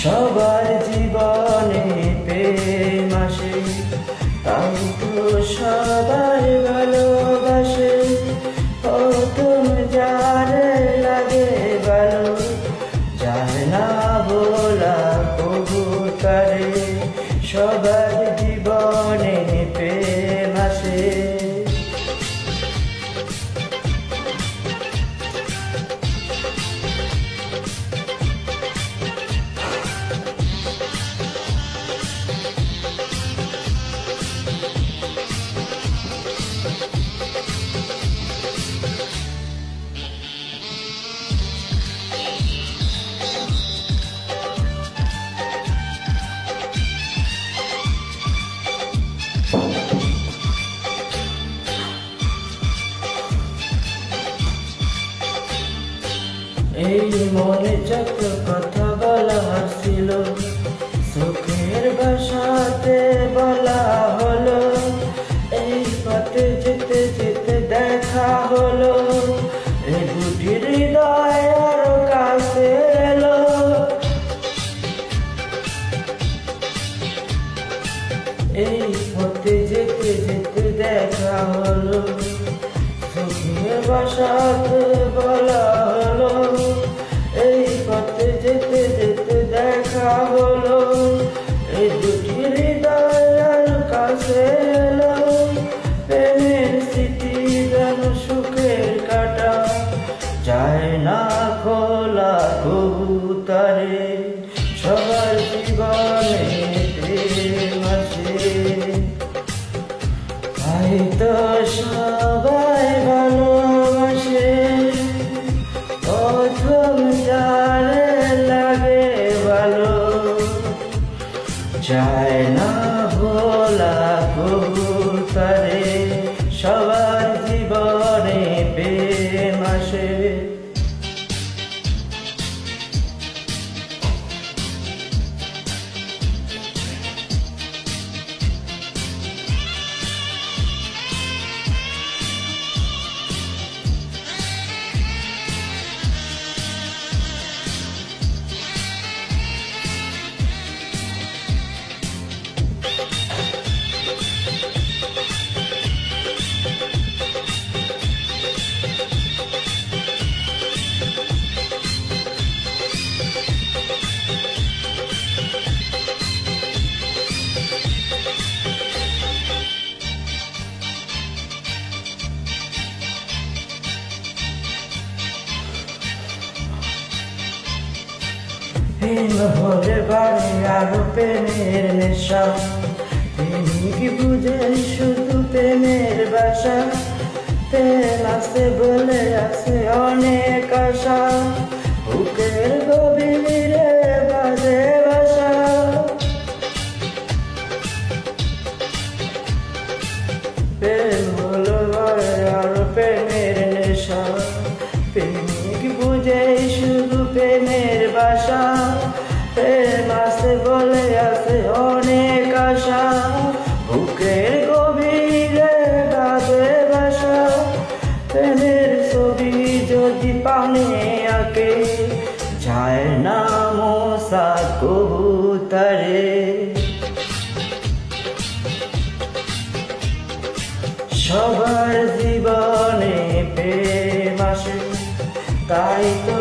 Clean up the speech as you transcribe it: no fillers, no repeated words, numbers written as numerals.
সবার জীবনে প্রেম আসে, তাই তো সবাই ভালোবাসে। প্রথম যারে লাগে ভালো, যার না বলা কবুতরে, সবার জীবনে প্রেম আসে। এই মনে যত কথা বলার ছিল, সুখের ভাষাতে বলা হলো। এই পথে যেতে যেতে দেখা হলো, এই দুটি হৃদয় আরো কাছে এলো। এই পথে যেতে যেতে দেখা হলো, সুখের ভাষাতে বলা হলো। এই পথে যেতে যেতে দেখা হলো, এই দুটি হৃদয়ের কাছে এলো। প্রেমের স্মৃতি যেন সুখের কাটা, যায় না খোলা কবুতরে, সবার জীবনে প্রেম আসে। তাই তো সবাই ভালোবাসে, প্রথম যারে লাগে ভালো, যায় না ভোলা কবুতরে, সবার জীবনে প্রেম আসে। প্রেম হলে বাড়ে আরো প্রেমের নেশা, প্রেমিক বুঝে শুধু প্রেমের বাসা। প্রেম আছে বলে আছে অনেক আশা, বুকের গভীরে বাজে বাসা। প্রেম হলে বাড়ে আরো প্রেমের নেশা, প্রেমিক বুঝে শুধু প্রেমের বাসা। প্রেম আছে বলে আছে অনেক আশা, বুকের গভীরে বাজে বাসা। প্রেমের ছবি যদি পানে আঁকে, যায় না মশা কবুতরে, সবার জীবনে প্রেম আসে। তাই তো